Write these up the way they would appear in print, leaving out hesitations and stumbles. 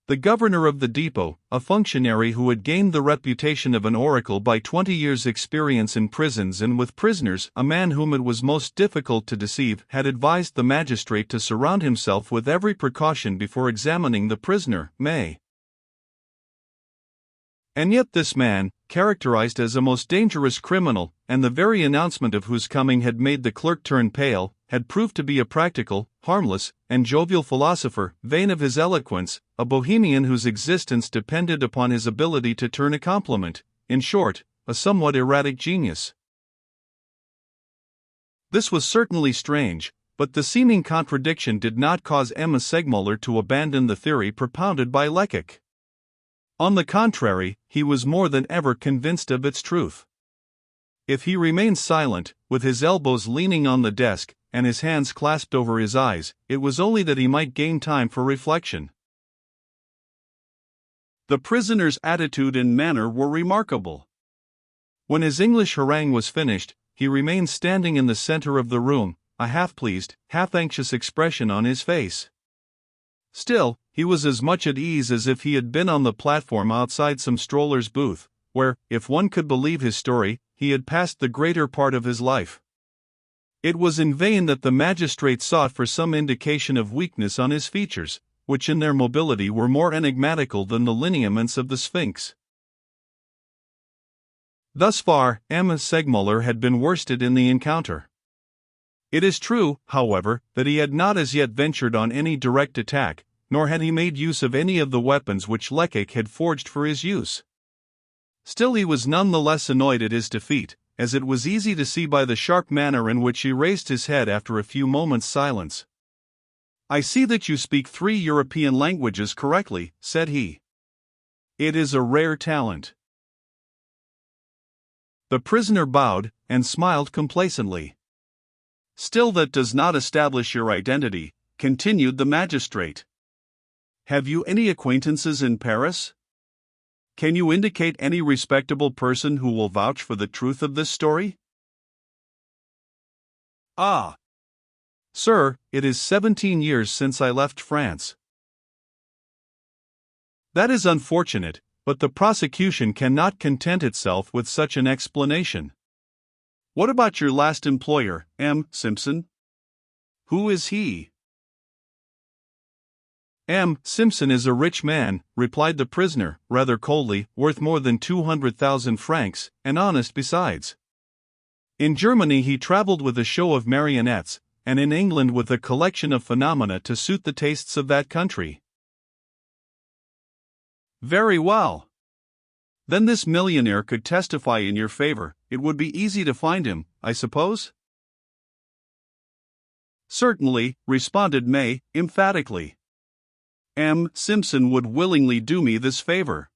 The governor of the depot, a functionary who had gained the reputation of an oracle by 20 years' experience in prisons and with prisoners, a man whom it was most difficult to deceive, had advised the magistrate to surround himself with every precaution before examining the prisoner, May. And yet this man, characterized as a most dangerous criminal, and the very announcement of whose coming had made the clerk turn pale, had proved to be a practical, harmless, and jovial philosopher, vain of his eloquence, a bohemian whose existence depended upon his ability to turn a compliment, in short, a somewhat erratic genius. This was certainly strange, but the seeming contradiction did not cause Emma Segmuller to abandon the theory propounded by Lecoq. On the contrary, he was more than ever convinced of its truth. If he remained silent, with his elbows leaning on the desk, and his hands clasped over his eyes, it was only that he might gain time for reflection. The prisoner's attitude and manner were remarkable. When his English harangue was finished, he remained standing in the center of the room, a half-pleased, half-anxious expression on his face. Still, he was as much at ease as if he had been on the platform outside some stroller's booth, where, if one could believe his story, he had passed the greater part of his life. It was in vain that the magistrate sought for some indication of weakness on his features, which in their mobility were more enigmatical than the lineaments of the Sphinx. Thus far, Emma Segmuller had been worsted in the encounter. It is true, however, that he had not as yet ventured on any direct attack, nor had he made use of any of the weapons which Lecoq had forged for his use. Still he was none the less annoyed at his defeat, as it was easy to see by the sharp manner in which he raised his head after a few moments' silence. "I see that you speak 3 European languages correctly," said he. "It is a rare talent." The prisoner bowed, and smiled complacently. "Still that does not establish your identity," continued the magistrate. "Have you any acquaintances in Paris? Can you indicate any respectable person who will vouch for the truth of this story?" "Ah! Sir, it is 17 years since I left France." "That is unfortunate, but the prosecution cannot content itself with such an explanation. What about your last employer, M. Simpson? Who is he?" "M. Simpson is a rich man," replied the prisoner, rather coldly, "worth more than 200,000 francs, and honest besides. In Germany he traveled with a show of marionettes, and in England with a collection of phenomena to suit the tastes of that country." "Very well. Then this millionaire could testify in your favor. It would be easy to find him, I suppose?" "Certainly," responded May, emphatically. "M. Simpson would willingly do me this favor.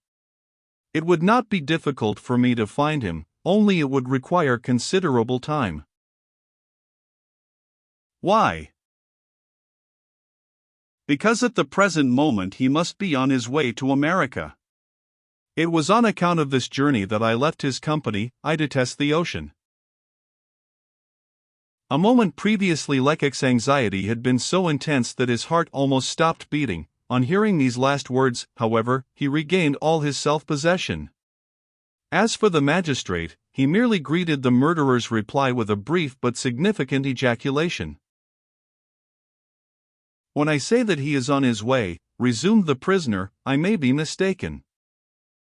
It would not be difficult for me to find him, only it would require considerable time." "Why?" "Because at the present moment he must be on his way to America. It was on account of this journey that I left his company. I detest the ocean." A moment previously Lecoq's anxiety had been so intense that his heart almost stopped beating. On hearing these last words, however, he regained all his self-possession. As for the magistrate, he merely greeted the murderer's reply with a brief but significant ejaculation. "When I say that he is on his way," resumed the prisoner, "I may be mistaken.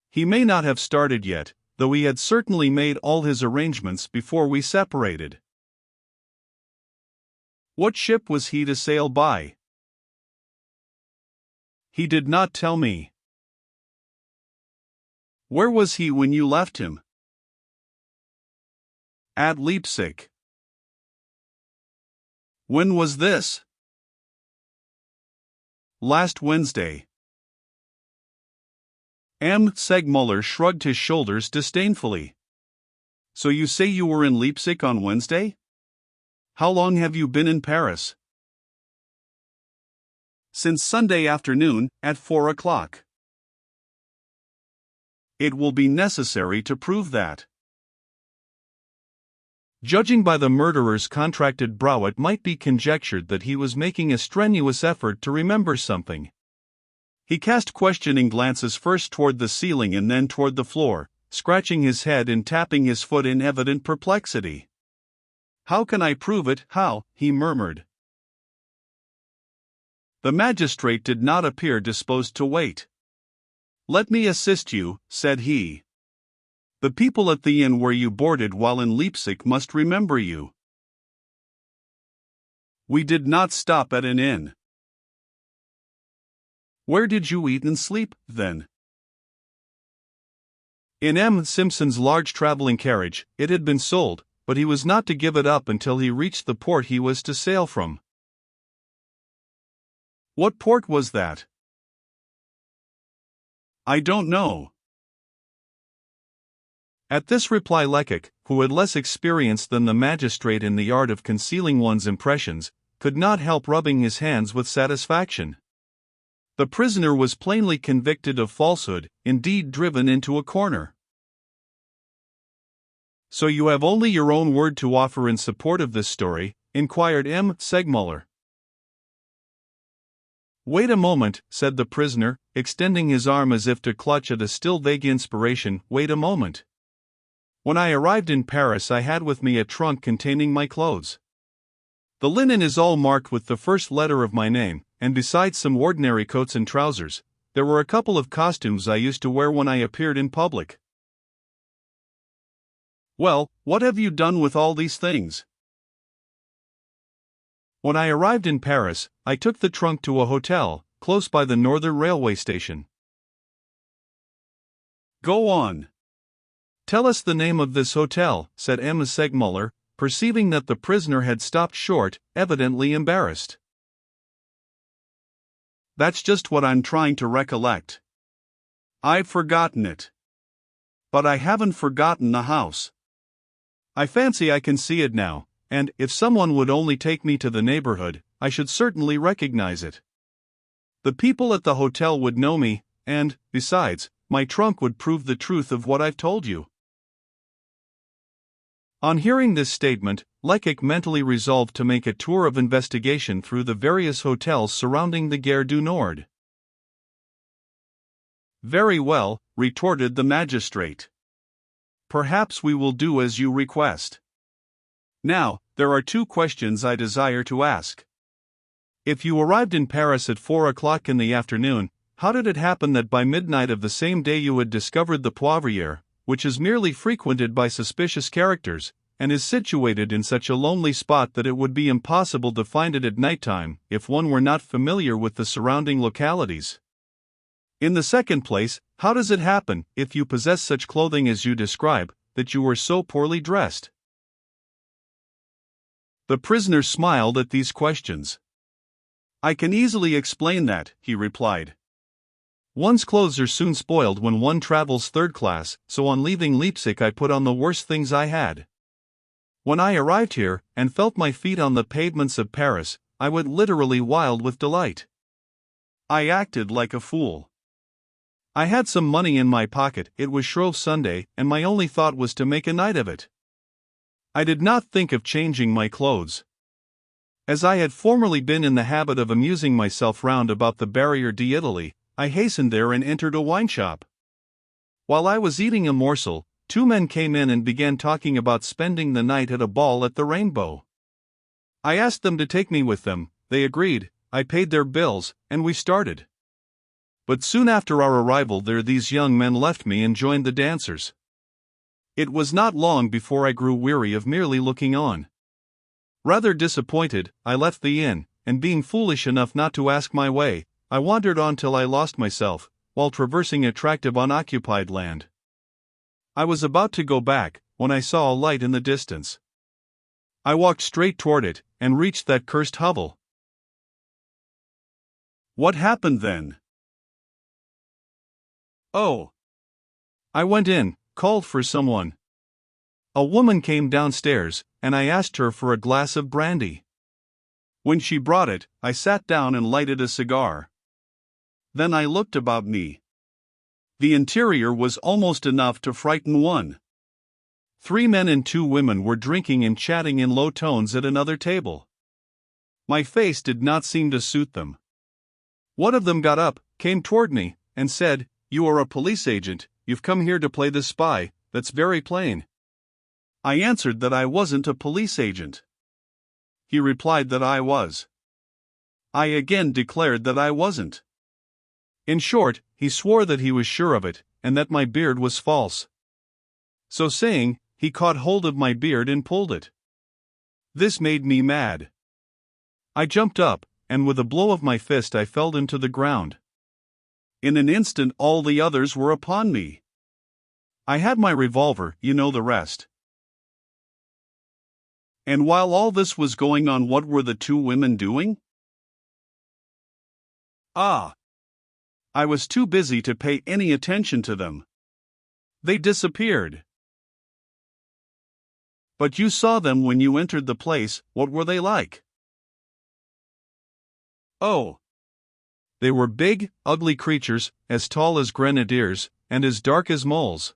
He may not have started yet, though he had certainly made all his arrangements before we separated." "What ship was he to sail by?" "He did not tell me." "Where was he when you left him?" "At Leipzig." "When was this?" "Last Wednesday." M. Segmuller shrugged his shoulders disdainfully. "So you say you were in Leipzig on Wednesday? How long have you been in Paris?" "Since Sunday afternoon, at 4 o'clock. "It will be necessary to prove that." Judging by the murderer's contracted brow, it might be conjectured that he was making a strenuous effort to remember something. He cast questioning glances first toward the ceiling and then toward the floor, scratching his head and tapping his foot in evident perplexity. "How can I prove it, how?" he murmured. The magistrate did not appear disposed to wait. "Let me assist you," said he. "The people at the inn where you boarded while in Leipzig must remember you." "We did not stop at an inn." "Where did you eat and sleep, then?" "In M. Simpson's large traveling carriage. It had been sold, but he was not to give it up until he reached the port he was to sail from." "What port was that?" "I don't know." At this reply Lecoq, who had less experience than the magistrate in the art of concealing one's impressions, could not help rubbing his hands with satisfaction. The prisoner was plainly convicted of falsehood, indeed driven into a corner. "So you have only your own word to offer in support of this story?" inquired M. Segmuller. "Wait a moment," said the prisoner, extending his arm as if to clutch at a still vague inspiration. "Wait a moment. When I arrived in Paris I had with me a trunk containing my clothes. The linen is all marked with the first letter of my name, and besides some ordinary coats and trousers, there were a couple of costumes I used to wear when I appeared in public." "Well, what have you done with all these things?" "When I arrived in Paris, I took the trunk to a hotel, close by the Northern Railway station." "Go on. Tell us the name of this hotel," said M. Segmuller, perceiving that the prisoner had stopped short, evidently embarrassed. "That's just what I'm trying to recollect. I've forgotten it. But I haven't forgotten the house. I fancy I can see it now, and, if someone would only take me to the neighborhood, I should certainly recognize it. The people at the hotel would know me, and, besides, my trunk would prove the truth of what I've told you." On hearing this statement, Lecoq mentally resolved to make a tour of investigation through the various hotels surrounding the Gare du Nord. "Very well," retorted the magistrate. "Perhaps we will do as you request. Now, there are two questions I desire to ask. If you arrived in Paris at 4 o'clock in the afternoon, how did it happen that by midnight of the same day you had discovered the Poivriere, which is merely frequented by suspicious characters, and is situated in such a lonely spot that it would be impossible to find it at night time, if one were not familiar with the surrounding localities? In the second place, how does it happen, if you possess such clothing as you describe, that you were so poorly dressed?" The prisoner smiled at these questions. "I can easily explain that," he replied. "One's clothes are soon spoiled when one travels third class, so on leaving Leipzig I put on the worst things I had. When I arrived here, and felt my feet on the pavements of Paris, I went literally wild with delight. I acted like a fool. I had some money in my pocket, it was Shrove Sunday, and my only thought was to make a night of it. I did not think of changing my clothes. As I had formerly been in the habit of amusing myself round about the Barriere d'Italie, I hastened there and entered a wine shop. While I was eating a morsel, two men came in and began talking about spending the night at a ball at the Rainbow. I asked them to take me with them, they agreed, I paid their bills, and we started. But soon after our arrival there these young men left me and joined the dancers. It was not long before I grew weary of merely looking on. Rather disappointed, I left the inn, and being foolish enough not to ask my way, I wandered on till I lost myself, while traversing a tract of unoccupied land. I was about to go back, when I saw a light in the distance. I walked straight toward it, and reached that cursed hovel." "What happened then?" "Oh. I went in, called for someone. A woman came downstairs, and I asked her for a glass of brandy. When she brought it, I sat down and lighted a cigar. Then I looked about me. The interior was almost enough to frighten one. 3 men and 2 women were drinking and chatting in low tones at another table. My face did not seem to suit them. One of them got up, came toward me, and said, "You are a police agent, you've come here to play the spy, that's very plain." I answered that I wasn't a police agent. He replied that I was. I again declared that I wasn't. In short, he swore that he was sure of it, and that my beard was false. So saying, he caught hold of my beard and pulled it. This made me mad. I jumped up, and with a blow of my fist I felled him to the ground. In an instant all the others were upon me. I had my revolver, you know the rest. And while all this was going on, what were the two women doing? I was too busy to pay any attention to them. They disappeared. But you saw them when you entered the place. What were they like? Oh. They were big, ugly creatures, as tall as grenadiers, and as dark as moles.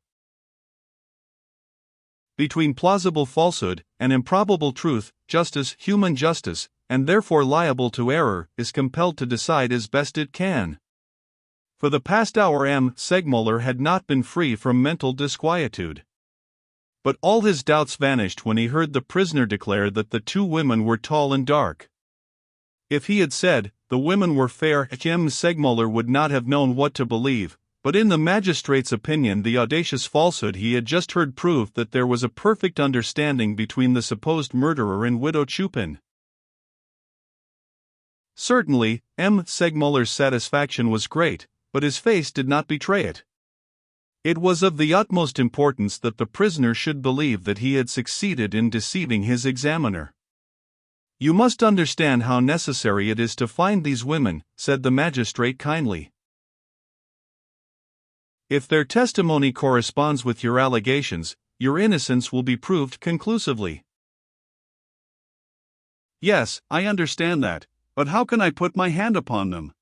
Between plausible falsehood and improbable truth, justice, human justice, and therefore liable to error, is compelled to decide as best it can. For the past hour M. Segmuller had not been free from mental disquietude. But all his doubts vanished when he heard the prisoner declare that the two women were tall and dark. If he had said, the women were fair, M. Segmuller would not have known what to believe, but in the magistrate's opinion the audacious falsehood he had just heard proved that there was a perfect understanding between the supposed murderer and Widow Chupin. Certainly, M. Segmuller's satisfaction was great, but his face did not betray it. It was of the utmost importance that the prisoner should believe that he had succeeded in deceiving his examiner. "You must understand how necessary it is to find these women," said the magistrate kindly. "If their testimony corresponds with your allegations, your innocence will be proved conclusively." "Yes, I understand that, but how can I put my hand upon them?"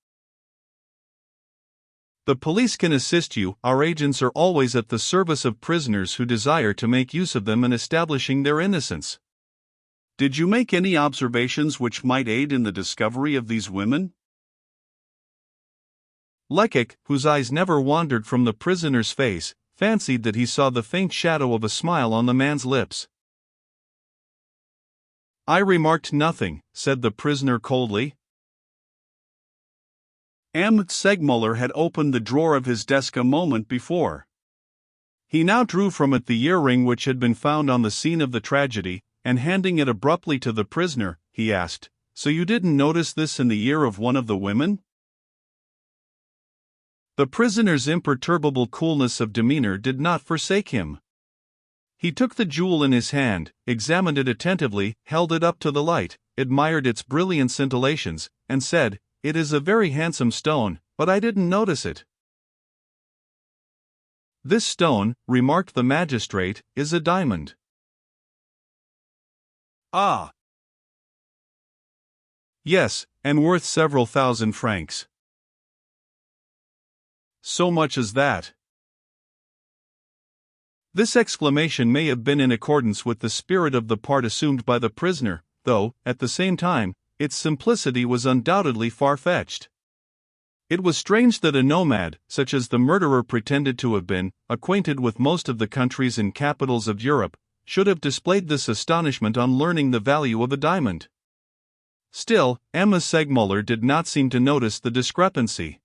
"The police can assist you. Our agents are always at the service of prisoners who desire to make use of them in establishing their innocence." "Did you make any observations which might aid in the discovery of these women?" Lecoq, whose eyes never wandered from the prisoner's face, fancied that he saw the faint shadow of a smile on the man's lips. "I remarked nothing," said the prisoner coldly. M. Segmuller had opened the drawer of his desk a moment before. He now drew from it the earring which had been found on the scene of the tragedy, and handing it abruptly to the prisoner, he asked, "So you didn't notice this in the ear of one of the women?" The prisoner's imperturbable coolness of demeanor did not forsake him. He took the jewel in his hand, examined it attentively, held it up to the light, admired its brilliant scintillations, and said, "It is a very handsome stone, but I didn't notice it." "This stone," remarked the magistrate, "is a diamond." "Ah." "Yes, and worth several thousand francs." "So much as that?" This exclamation may have been in accordance with the spirit of the part assumed by the prisoner, though, at the same time, its simplicity was undoubtedly far-fetched. It was strange that a nomad, such as the murderer pretended to have been, acquainted with most of the countries and capitals of Europe, should have displayed this astonishment on learning the value of a diamond. Still, Emma Segmuller did not seem to notice the discrepancy.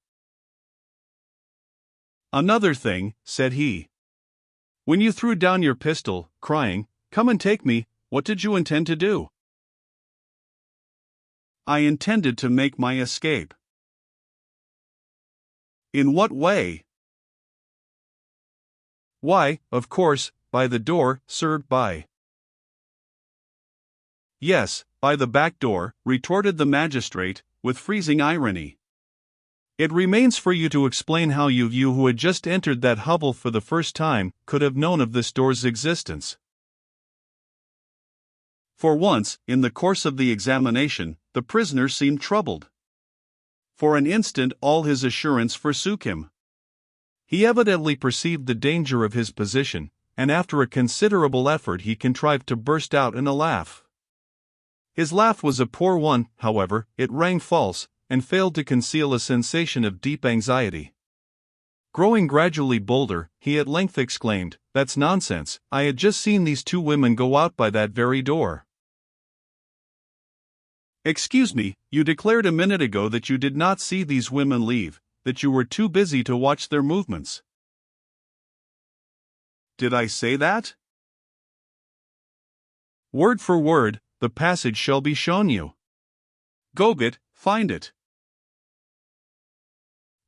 "Another thing," said he. "When you threw down your pistol, crying, 'Come and take me,' what did you intend to do?" "I intended to make my escape." "In what way?" "Why, of course, by the door, sir, by—" "Yes, by the back door," retorted the magistrate, with freezing irony. "It remains for you to explain how you who had just entered that hovel for the first time, could have known of this door's existence." For once, in the course of the examination, the prisoner seemed troubled. For an instant all his assurance forsook him. He evidently perceived the danger of his position, and after a considerable effort he contrived to burst out in a laugh. His laugh was a poor one, however, it rang false, and failed to conceal a sensation of deep anxiety. Growing gradually bolder, he at length exclaimed, "That's nonsense, I had just seen these two women go out by that very door." "Excuse me, you declared a minute ago that you did not see these women leave, that you were too busy to watch their movements." "Did I say that?" "Word for word, the passage shall be shown you. Go find it."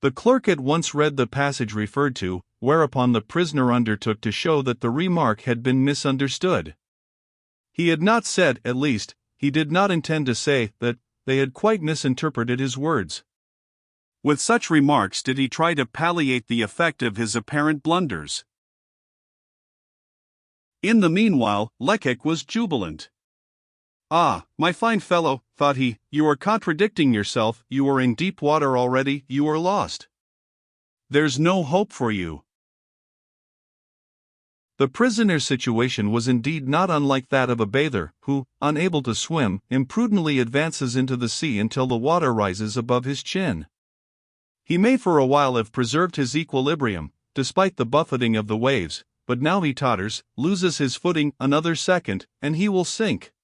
The clerk at once read the passage referred to, whereupon the prisoner undertook to show that the remark had been misunderstood. He had not said, at least, he did not intend to say, that they had quite misinterpreted his words. With such remarks did he try to palliate the effect of his apparent blunders. In the meanwhile, Lecoq was jubilant. "Ah, my fine fellow," thought he, "you are contradicting yourself, you are in deep water already, you are lost. There's no hope for you." The prisoner's situation was indeed not unlike that of a bather, who, unable to swim, imprudently advances into the sea until the water rises above his chin. He may for a while have preserved his equilibrium, despite the buffeting of the waves, but now he totters, loses his footing another second, and he will sink.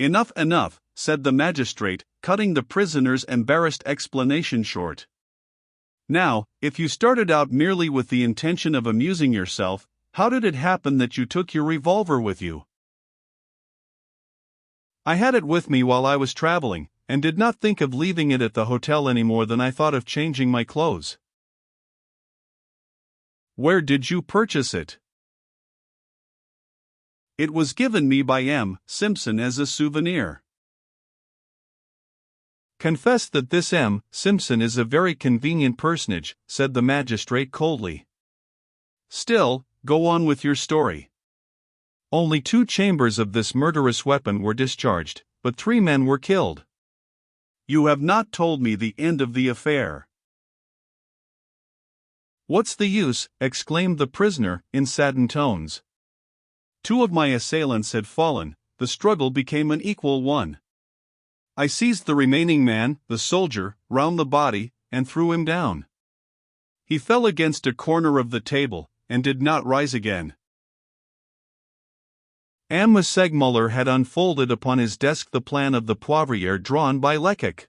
Enough," said the magistrate, cutting the prisoner's embarrassed explanation short. "Now, if you started out merely with the intention of amusing yourself, how did it happen that you took your revolver with you?" "I had it with me while I was traveling, and did not think of leaving it at the hotel any more than I thought of changing my clothes." "Where did you purchase it?" "It was given me by M. Simpson as a souvenir." "Confess that this M. Simpson is a very convenient personage," said the magistrate coldly. "Still, go on with your story." "Only 2 chambers of this murderous weapon were discharged, but 3 men were killed." "You have not told me the end of the affair." "What's the use?" exclaimed the prisoner, in saddened tones. "2 of my assailants had fallen, the struggle became an equal one. I seized the remaining man, the soldier, round the body, and threw him down. He fell against a corner of the table, and did not rise again." M. Segmuller had unfolded upon his desk the plan of the Poivriere drawn by Lecoq.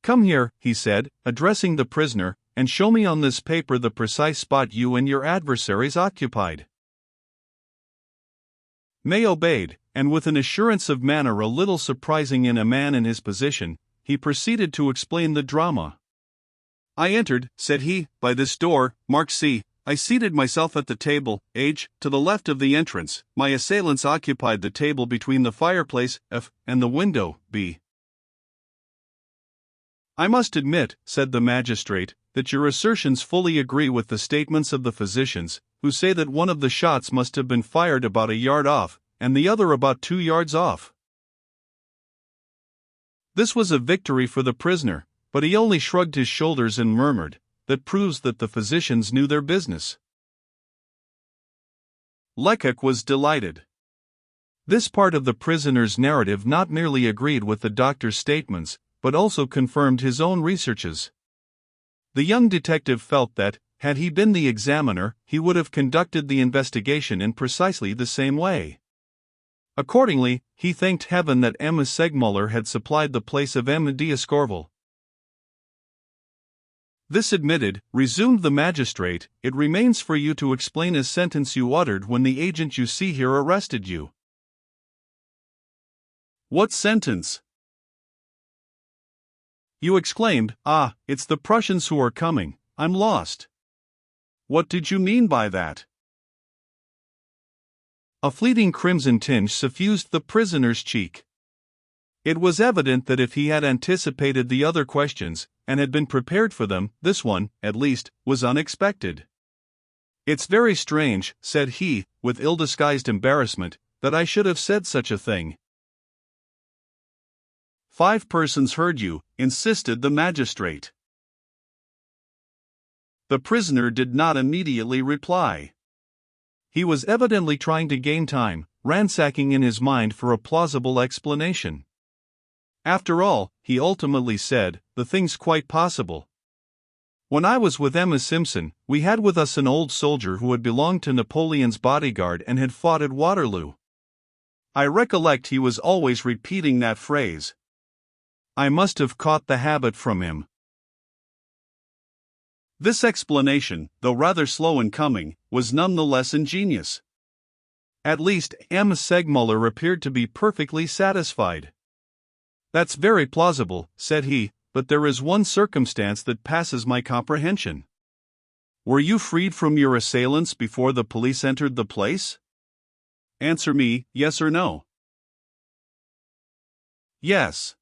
"Come here," he said, addressing the prisoner, "and show me on this paper the precise spot you and your adversaries occupied." May obeyed, and with an assurance of manner a little surprising in a man in his position, he proceeded to explain the drama. "I entered," said he, "by this door, marked C. I seated myself at the table, H, to the left of the entrance. My assailants occupied the table between the fireplace, F, and the window, B." "I must admit," said the magistrate, "that your assertions fully agree with the statements of the physicians, who say that one of the shots must have been fired about a yard off, and the other about 2 yards off." This was a victory for the prisoner, but he only shrugged his shoulders and murmured, "That proves that the physicians knew their business." Lecoq was delighted. This part of the prisoner's narrative not merely agreed with the doctor's statements, but also confirmed his own researches. The young detective felt that, had he been the examiner, he would have conducted the investigation in precisely the same way. Accordingly, he thanked heaven that M. Segmuller had supplied the place of M. d'Escorval. "This admitted," resumed the magistrate, "it remains for you to explain a sentence you uttered when the agent you see here arrested you." "What sentence?" "You exclaimed, 'Ah, it's the Prussians who are coming, I'm lost.' What did you mean by that?" A fleeting crimson tinge suffused the prisoner's cheek. It was evident that if he had anticipated the other questions, and had been prepared for them, this one, at least, was unexpected. "It's very strange," said he, with ill-disguised embarrassment, "that I should have said such a thing." "5 persons heard you," insisted the magistrate. The prisoner did not immediately reply. He was evidently trying to gain time, ransacking in his mind for a plausible explanation. After all, he ultimately said, the thing's quite possible. When I was with Emma Simpson, we had with us an old soldier who had belonged to Napoleon's bodyguard and had fought at Waterloo. I recollect he was always repeating that phrase. I must have caught the habit from him. This explanation, though rather slow in coming, was none the less ingenious. At least, M. Segmuller appeared to be perfectly satisfied. That's very plausible, said he, but there is one circumstance that passes my comprehension. Were you freed from your assailants before the police entered the place? Answer me, yes or no. Yes.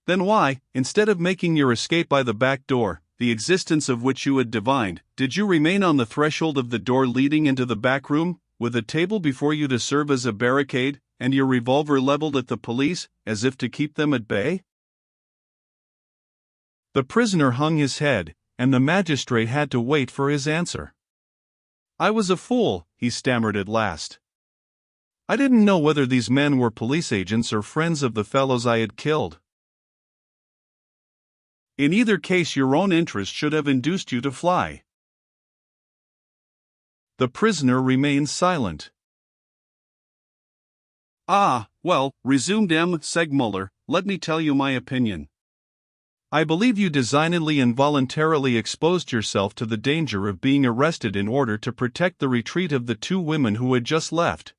Then why, instead of making your escape by the back door, the existence of which you had divined, did you remain on the threshold of the door leading into the back room, with a table before you to serve as a barricade, and your revolver leveled at the police, as if to keep them at bay? The prisoner hung his head, and the magistrate had to wait for his answer. I was a fool, he stammered at last. I didn't know whether these men were police agents or friends of the fellows I had killed. In either case, your own interest should have induced you to fly. The prisoner remained silent. Ah, well, resumed M. Segmuller, let me tell you my opinion. I believe you designedly and voluntarily exposed yourself to the danger of being arrested in order to protect the retreat of the two women who had just left.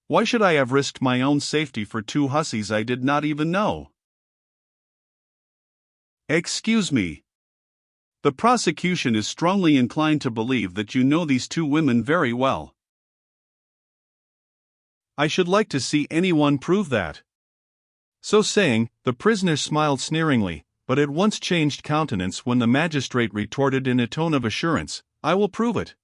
Why should I have risked my own safety for two hussies I did not even know? Excuse me. The prosecution is strongly inclined to believe that you know these two women very well. I should like to see anyone prove that. So saying, the prisoner smiled sneeringly, but at once changed countenance when the magistrate retorted in a tone of assurance, I will prove it.